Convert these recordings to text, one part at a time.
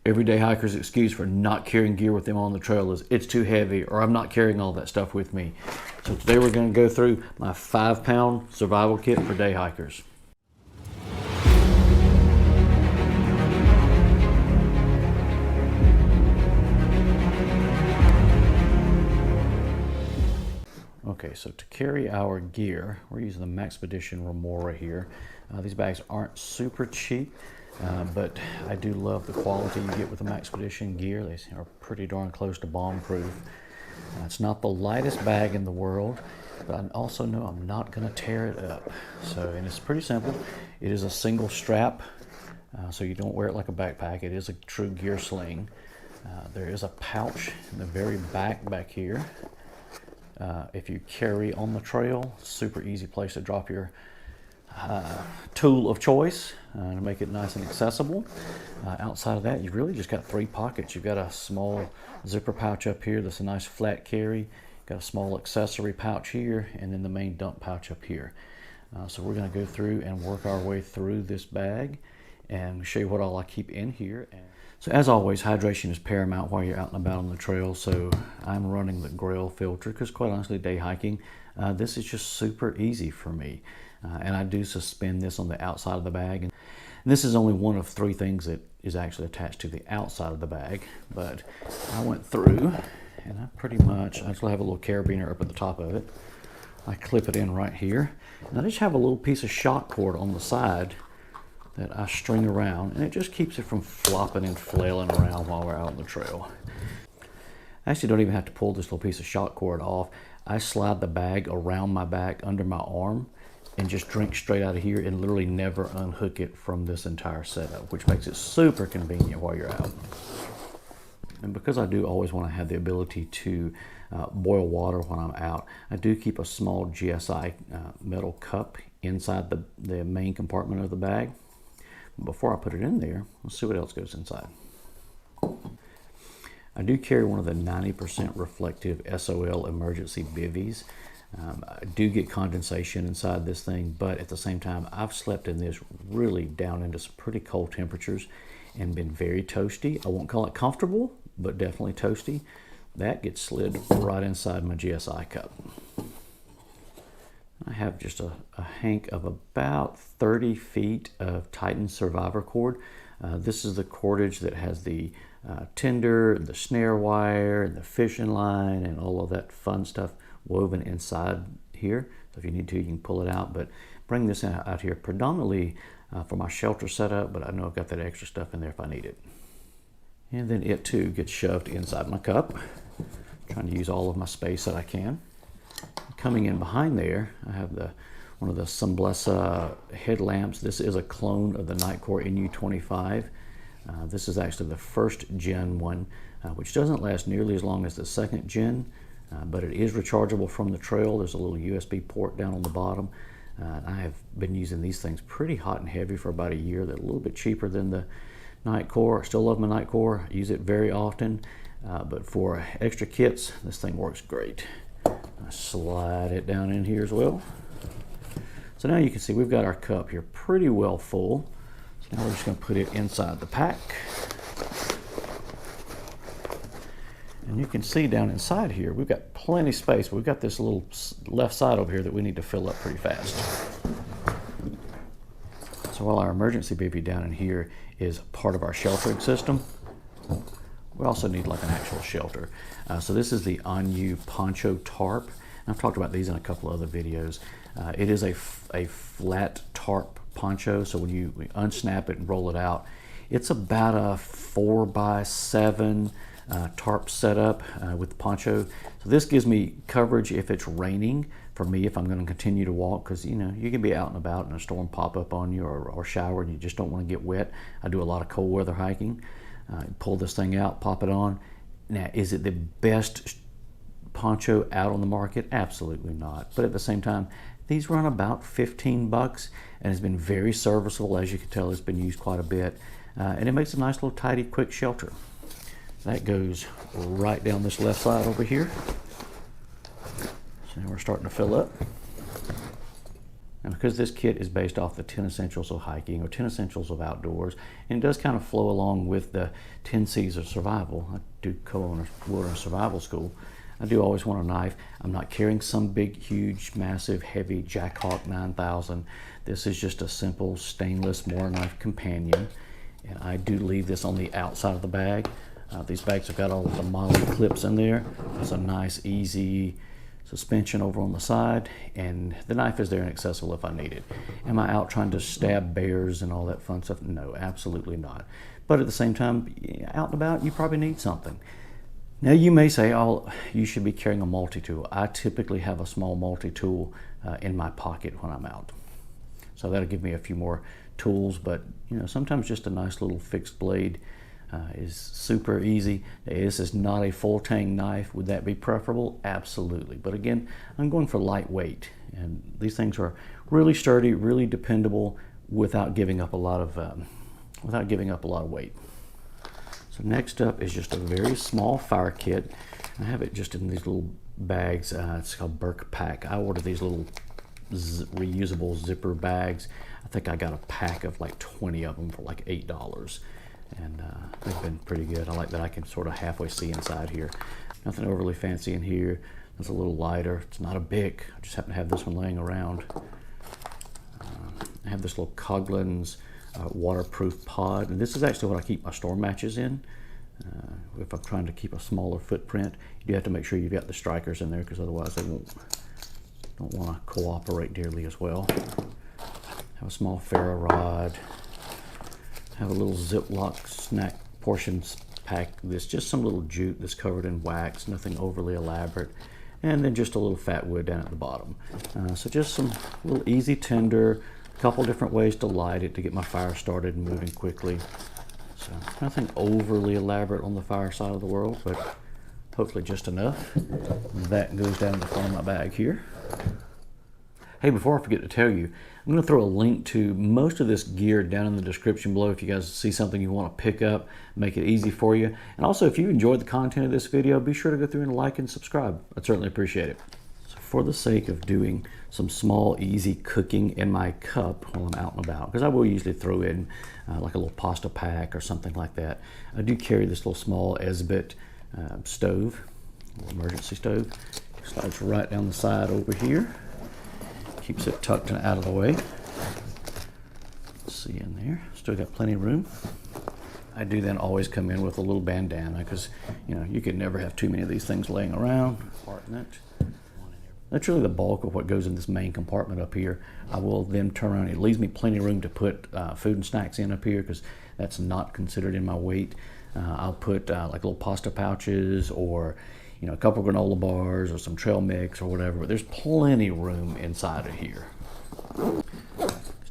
Everyday hiker's excuse for not carrying gear with them on the trail is it's too heavy or I'm not carrying all that stuff with me. So today we're going to go through my 5-pound survival kit for day hikers. Okay, so to carry our gear, we're using the MaxPedition Remora here. These bags aren't super cheap, but I do love the quality you get with the MaxPedition gear. They are pretty darn close to bomb-proof. It's not the lightest bag in the world, but I also know I'm not going to tear it up. And it's pretty simple. It is a single strap, so you don't wear it like a backpack. It is a true gear sling. There is a pouch in the very back here. If you carry on the trail, super easy place to drop your tool of choice to make it nice and accessible. Outside of that, you've really just got 3 pockets. You've got a small zipper pouch up here that's a nice flat carry, got a small accessory pouch here, and then the main dump pouch up here. So we're going to go through and work our way through this bag and show you what all I keep in here. So as always, hydration is paramount while you're out and about on the trail. So I'm running the Grayl filter because quite honestly, day hiking, this is just super easy for me. And I do suspend this on the outside of the bag. And this is only one of 3 things that is actually attached to the outside of the bag. But I went through and I actually have a little carabiner up at the top of it. I clip it in right here. And I just have a little piece of shock cord on the side that I string around, and it just keeps it from flopping and flailing around while we're out on the trail. I actually don't even have to pull this little piece of shock cord off. I slide the bag around my back under my arm and just drink straight out of here and literally never unhook it from this entire setup, which makes it super convenient while you're out. And because I do always want to have the ability to boil water when I'm out, I do keep a small GSI metal cup inside the main compartment of the bag. Before I put it in there, let's see what else goes inside. I do carry one of the 90% reflective SOL emergency bivvies. I do get condensation inside this thing, but at the same time, I've slept in this really down into some pretty cold temperatures and been very toasty. I won't call it comfortable, but definitely toasty. That gets slid right inside my GSI cup. I have just a hank of about 30 feet of Titan Survivor cord. This is the cordage that has the tinder, the snare wire, and the fishing line, and all of that fun stuff woven inside here. So if you need to, you can pull it out, but bring this out here predominantly for my shelter setup, but I know I've got that extra stuff in there if I need it. And then it too gets shoved inside my cup. I'm trying to use all of my space that I can. Coming in behind there, I have one of the Sunblesa Headlamps. This is a clone of the Nitecore NU25. This is actually the 1st gen one, which doesn't last nearly as long as the 2nd gen, but it is rechargeable from the trail. There's a little USB port down on the bottom. I have been using these things pretty hot and heavy for about a year. They're a little bit cheaper than the Nitecore. I still love my Nitecore. I use it very often, but for extra kits, this thing works great. I slide it down in here as well. So now you can see we've got our cup here pretty well full. So now we're just going to put it inside the pack. And you can see down inside here, we've got plenty of space. We've got this little left side over here that we need to fill up pretty fast. So while our emergency bivvy down in here is part of our sheltering system, we also need like an actual shelter. So this is the Poncho Tarp. And I've talked about these in a couple other videos. It is a flat tarp poncho, so when you unsnap it and roll it out, it's about a 4x7 tarp setup with the poncho. So this gives me coverage if it's raining for me, if I'm going to continue to walk, because you know you can be out and about and a storm pop up on you or shower and you just don't want to get wet. I do a lot of cold weather hiking. Pull this thing out, pop it on. Now, is it the best poncho out on the market? Absolutely not. But at the same time, these run about 15 bucks and has been very serviceable. As you can tell, it's been used quite a bit. And it makes a nice little tidy, quick shelter. That goes right down this left side over here. So now we're starting to fill up. Now, because this kit is based off the 10 Essentials of Hiking or 10 Essentials of Outdoors, and it does kind of flow along with the 10 C's of Survival. I do Wilderness Survival School. I do always want a knife. I'm not carrying some big, huge, massive, heavy Jackhawk 9000. This is just a simple stainless MoraKniv Companion, and I do leave this on the outside of the bag. These bags have got all of the MOLLE clips in there. It's a nice, easy suspension over on the side, and the knife is there and accessible if I need it. Am I out trying to stab bears and all that fun stuff? No, absolutely not. But at the same time, out and about, you probably need something. Now you may say, oh, you should be carrying a multi-tool. I typically have a small multi-tool in my pocket when I'm out. So that'll give me a few more tools, but sometimes just a nice little fixed blade is super easy. This is not a full tang knife. Would that be preferable? Absolutely. But again, I'm going for lightweight, and these things are really sturdy, really dependable, without giving up a lot of weight. So next up is just a very small fire kit. I have it just in these little bags. It's called Berkpal. I ordered these little reusable zipper bags. I think I got a pack of like 20 of them for like $8. And they've been pretty good. I like that I can sort of halfway see inside here. Nothing overly fancy in here. It's a little lighter. It's not a Bic. I just happen to have this one laying around. I have this little Coghlan's waterproof pod, and this is actually what I keep my storm matches in. If I'm trying to keep a smaller footprint, you do have to make sure you've got the strikers in there, because otherwise they don't want to cooperate nearly as well. Have a small ferro rod. Have a little Ziploc snack portions pack. This just some little jute that's covered in wax, nothing overly elaborate, and then just a little fat wood down at the bottom. So just some little easy tinder, a couple different ways to light it to get my fire started and moving quickly. So nothing overly elaborate on the fire side of the world, but hopefully just enough. And that goes down in the front of my bag here. Hey, before I forget to tell you, I'm going to throw a link to most of this gear down in the description below if you guys see something you want to pick up, make it easy for you. And also, if you enjoyed the content of this video, be sure to go through and like and subscribe. I'd certainly appreciate it. So for the sake of doing some small, easy cooking in my cup while I'm out and about, because I will usually throw in like a little pasta pack or something like that, I do carry this little small Esbit stove, emergency stove. Slides right down the side over here. Keeps it tucked and out of the way. See in there, still got plenty of room. I do then always come in with a little bandana, because you could never have too many of these things laying around. Compartment. That's really the bulk of what goes in this main compartment up here. I will then turn around. It leaves me plenty of room to put food and snacks in up here, because that's not considered in my weight. I'll put like little pasta pouches, or a couple granola bars, or some trail mix or whatever, but there's plenty of room inside of here. So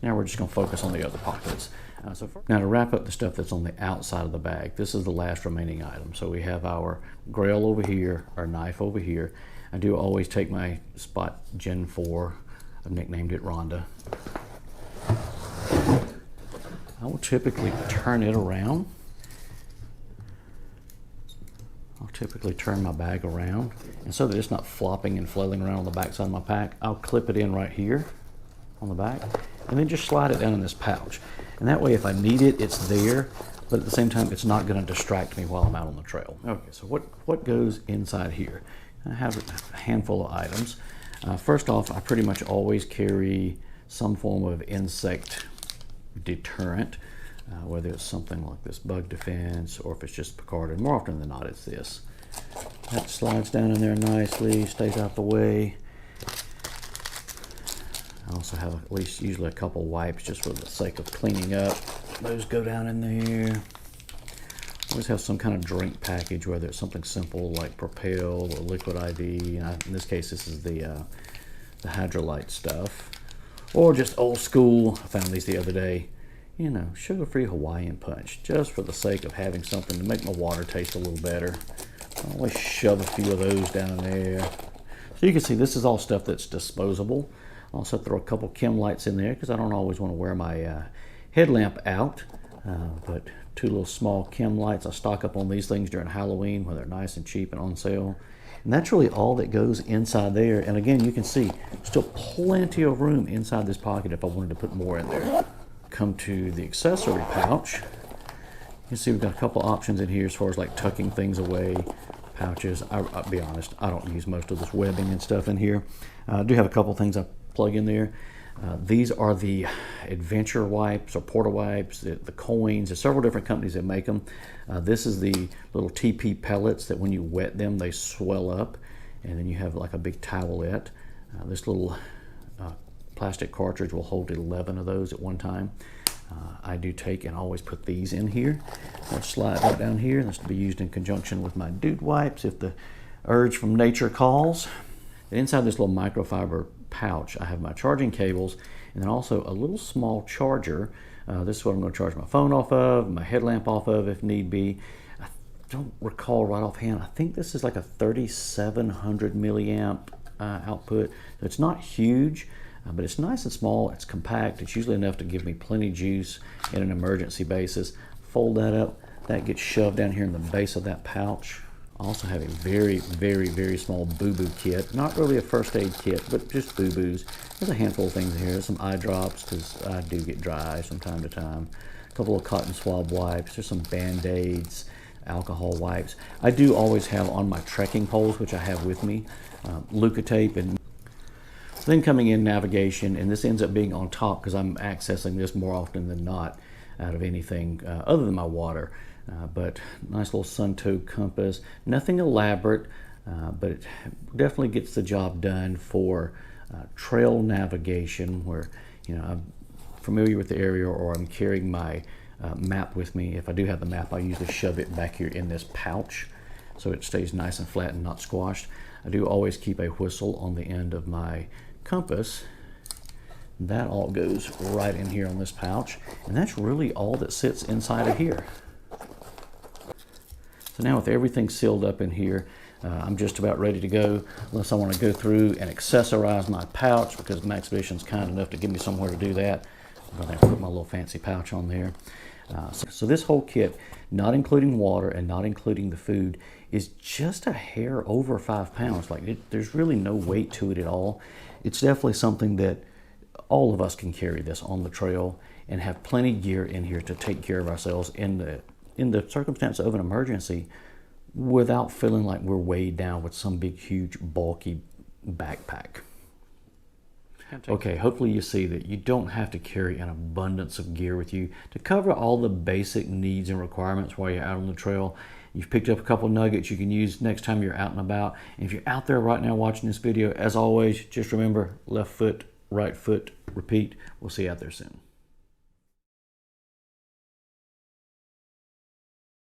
now we're just going to focus on the other pockets. Now to wrap up the stuff that's on the outside of the bag, this is the last remaining item. So we have our Grayl over here, our knife over here. I do always take my Spot Gen 4, I've nicknamed it Rhonda. I will typically turn it around. I'll typically turn my bag around, and so that it's not flopping and flailing around on the back side of my pack, I'll clip it in right here on the back, and then just slide it down in this pouch. And that way, if I need it, it's there, but at the same time, it's not going to distract me while I'm out on the trail. Okay, so what goes inside here? I have a handful of items. First off, I pretty much always carry some form of insect deterrent. Whether it's something like this bug defense, or if it's just Picardin. More often than not, it's this. That slides down in there nicely, stays out the way. I also have at least usually a couple wipes just for the sake of cleaning up. Those go down in there. Always have some kind of drink package, whether it's something simple like Propel or Liquid IV. In this case, this is the Hydrolyte stuff, or just old school. I found these the other day. Sugar-free Hawaiian Punch, just for the sake of having something to make my water taste a little better. I always shove a few of those down in there. So you can see this is all stuff that's disposable. I also throw a couple chem lights in there, because I don't always want to wear my headlamp out. But 2 little small chem lights. I stock up on these things during Halloween when they're nice and cheap and on sale. And that's really all that goes inside there. And again, you can see still plenty of room inside this pocket if I wanted to put more in there. Come to the accessory pouch. You can see we've got a couple options in here as far as like tucking things away, pouches. I'll be honest, I don't use most of this webbing and stuff in here. I do have a couple things I plug in there. These are the adventure wipes or PortaWipes, the coins. There's several different companies that make them. This is the little TP pellets that when you wet them, they swell up, and then you have like a big towelette. This little plastic cartridge will hold 11 of those at one time. I do take and always put these in here. I'll slide that down here. This will be used in conjunction with my dude wipes if the urge from nature calls. And inside this little microfiber pouch, I have my charging cables and then also a little small charger. This is what I'm going to charge my phone off of, my headlamp off of if need be. I don't recall right offhand. I think this is like a 3700 milliamp output. So it's not huge, but it's nice and small. It's compact. It's usually enough to give me plenty juice in an emergency basis. Fold that up. That gets shoved down here in the base of that pouch. I also have a very, very, very small boo-boo kit. Not really a first aid kit, but just boo-boos. There's a handful of things in here. Some eye drops, because I do get dry from time to time. A couple of cotton swab wipes. There's some Band-Aids, alcohol wipes. I do always have on my trekking poles, which I have with me, Luca tape. And then coming in navigation, and this ends up being on top because I'm accessing this more often than not out of anything other than my water. But nice little Suunto Compass. Nothing elaborate, but it definitely gets the job done for trail navigation where, you know, I'm familiar with the area or I'm carrying my map with me. If I do have the map, I usually shove it back here in this pouch so it stays nice and flat and not squashed. I do always keep a whistle on the end of my compass. That all goes right in here on this pouch. And that's really all that sits inside of here. So now with everything sealed up in here, I'm just about ready to go, unless I want to go through and accessorize my pouch, because MaxPedition's kind enough to give me somewhere to do that. I'm going to have to put my little fancy pouch on there. So this whole kit, not including water and not including the food, is just a hair over 5 pounds. Like there's really no weight to it at all. It's definitely something that all of us can carry this on the trail and have plenty of gear in here to take care of ourselves in the circumstance of an emergency without feeling like we're weighed down with some big, huge, bulky backpack. Okay, hopefully you see that you don't have to carry an abundance of gear with you to cover all the basic needs and requirements while you're out on the trail. You've picked up a couple nuggets you can use next time you're out and about. And if you're out there right now watching this video, as always, just remember, left foot, right foot, repeat. We'll see you out there soon.